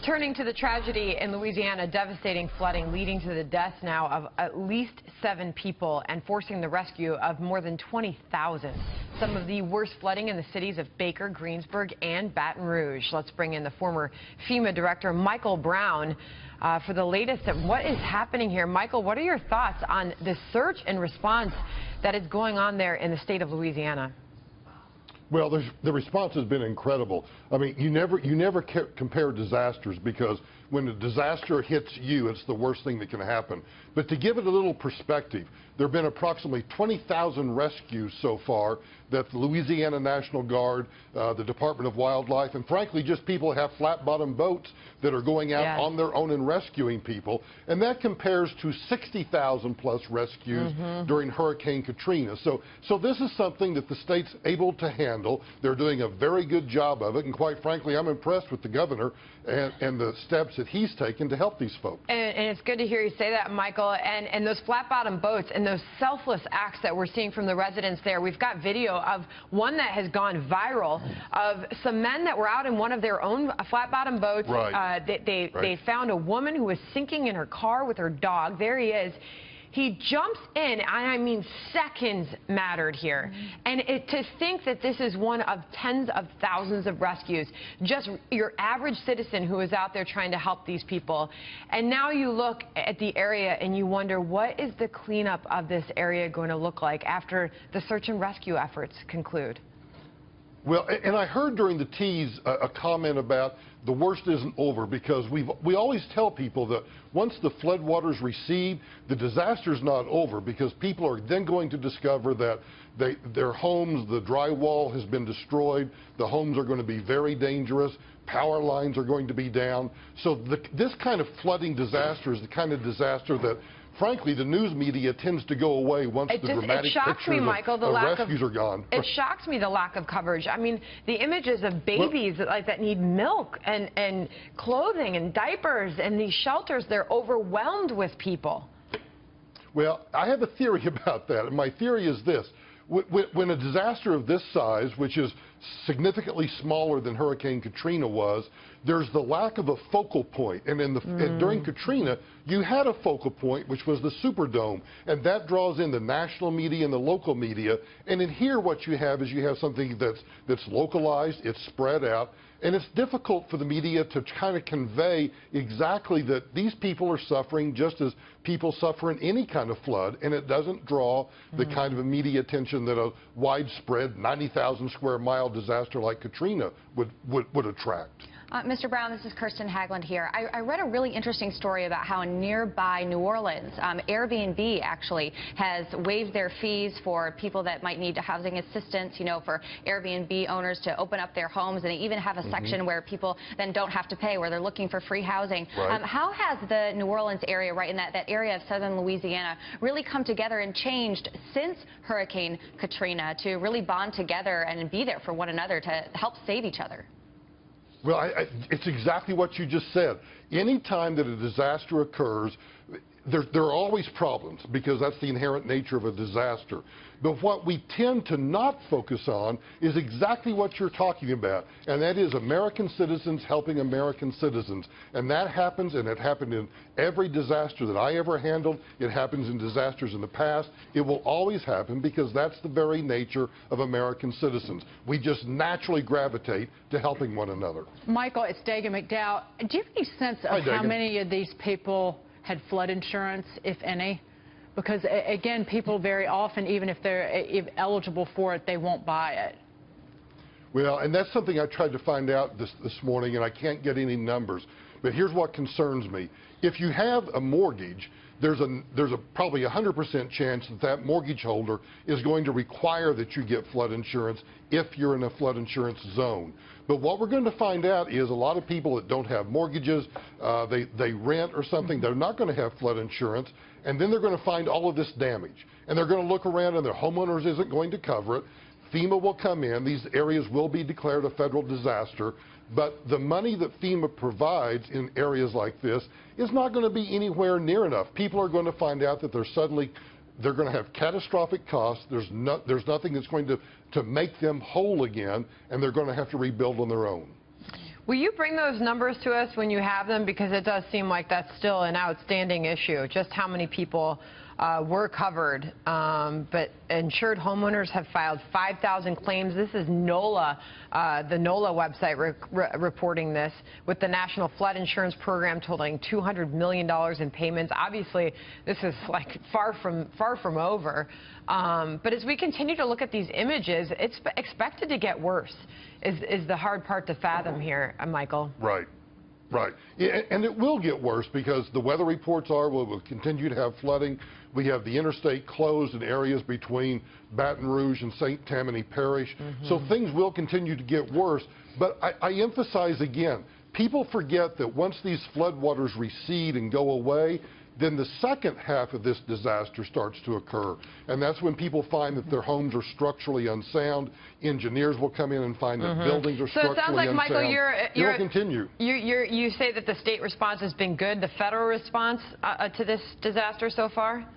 Turning to the tragedy in Louisiana, devastating flooding leading to the death now of at least 7 people and forcing the rescue of more than 20,000. Some of the worst flooding in the cities of Baker, Greensburg, and Baton Rouge. Let's bring in the former FEMA Director Michael Brown for the latest of what is happening here. Michael, what are your thoughts on the search and response that is going on there in the state of Louisiana? Well, the response has been incredible. I mean, you never compare disasters, because when a disaster hits you, it's the worst thing that can happen. But to give it a little perspective, there have been approximately 20,000 rescues so far that the Louisiana National Guard, the Department of Wildlife, and frankly just people who have flat-bottom boats that are going out on their own and rescuing people. And that compares to 60,000 plus rescues during Hurricane Katrina. So this is something that the state's able to handle. They're doing a very good job of it. And quite frankly, I'm impressed with the governor and the steps that he's taken to help these folks. And it's good to hear you say that, Michael. And those flat-bottom boats and those selfless acts that we're seeing from the residents there. We've got video of one that has gone viral of some men that were out in one of their own flat-bottom boats. They found a woman who was sinking in her car with her dog. There he is. He jumps in, and I mean seconds mattered here. And to think that this is one of tens of thousands of rescues, just your average citizen who is out there trying to help these people. And now you look at the area and you wonder, what is the cleanup of this area going to look like after the search and rescue efforts conclude? Well, and I heard during the tease a comment about the worst isn't over, because we always tell people that once the floodwaters recede, the disaster's not over, because people are then going to discover that their homes, the drywall has been destroyed, the homes are going to be very dangerous, power lines are going to be down. So this kind of flooding disaster is the kind of disaster that, frankly, the news media tends to go away once the dramatic pictures of rescues are gone. It shocks me, the lack of coverage. I mean, the images of babies that need milk and clothing and diapers, and these shelters, they're overwhelmed with people. Well, I have a theory about that, and my theory is this. When a disaster of this size, which is significantly smaller than Hurricane Katrina was, there's the lack of a focal point. And during Katrina, you had a focal point, which was the Superdome, and that draws in the national media and the local media. And in here, what you have is you have something that's localized, it's spread out, and it's difficult for the media to kind of convey exactly that these people are suffering just as people suffer in any kind of flood, and it doesn't draw the kind of media attention that a widespread 90,000 square mile disaster like Katrina would attract. Mr. Brown, this is Kirsten Hagland here. I read a really interesting story about how in nearby New Orleans, Airbnb actually has waived their fees for people that might need housing assistance, you know, for Airbnb owners to open up their homes, and they even have a section where people then don't have to pay, where they're looking for free housing. How has the New Orleans area, right in that area of southern Louisiana, really come together and changed since Hurricane Katrina to really bond together and be there for one another to help save each other? Well, it's exactly what you just said. Any time that a disaster occurs, there are always problems, because that's the inherent nature of a disaster. But what we tend to not focus on is exactly what you're talking about, and that is American citizens helping American citizens. And that happens, and it happened in every disaster that I ever handled. It happens in disasters in the past. It will always happen, because that's the very nature of American citizens. We just naturally gravitate to helping one another. Michael, it's Dagan McDowell. Do you have any sense of how many of these people had flood insurance, if any? Because, again, people very often, even if they're eligible for it, they won't buy it. Well, and that's something I tried to find out this morning, and I can't get any numbers. But here's what concerns me. If you have a mortgage, there's probably 100% chance that mortgage holder is going to require that you get flood insurance if you're in a flood insurance zone. But what we're going to find out is a lot of people that don't have mortgages, they rent or something, they're not going to have flood insurance, and then they're going to find all of this damage. And they're going to look around, and their homeowners isn't going to cover it. FEMA will come in. These areas will be declared a federal disaster. But the money that FEMA provides in areas like this is not going to be anywhere near enough. People are going to find out that they're going to have catastrophic costs. There's nothing that's going to make them whole again, and they're going to have to rebuild on their own. Will you bring those numbers to us when you have them? Because it does seem like that's still an outstanding issue, just how many people were covered. But insured homeowners have filed 5,000 claims. This is NOLA, the NOLA website reporting this, with the National Flood Insurance Program totaling $200 million in payments. Obviously, this is like far from over. But as we continue to look at these images, it's expected to get worse, is the hard part to fathom here, Michael. Right. Right. And it will get worse because the weather reports are we'll continue to have flooding. We have the interstate closed in areas between Baton Rouge and St. Tammany Parish. So things will continue to get worse. But I emphasize again, people forget that once these floodwaters recede and go away, then the second half of this disaster starts to occur. And that's when people find that their homes are structurally unsound. Engineers will come in and find that buildings are structurally unsound. So it sounds like, Michael, it'll continue. You say that the state response has been good. The federal response to this disaster so far?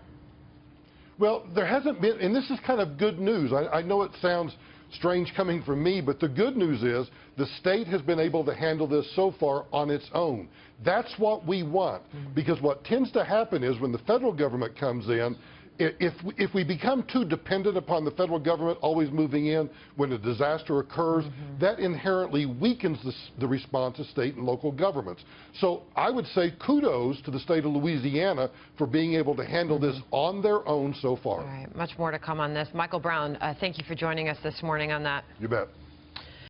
Well, there hasn't been, and this is kind of good news. I know it sounds strange coming from me, but the good news is the state has been able to handle this so far on its own. That's what we want, because what tends to happen is when the federal government comes in, if we become too dependent upon the federal government always moving in when a disaster occurs, that inherently weakens the response of state and local governments. So I would say kudos to the state of Louisiana for being able to handle this on their own so far. All right, much more to come on this. Michael Brown, thank you for joining us this morning on that. You bet.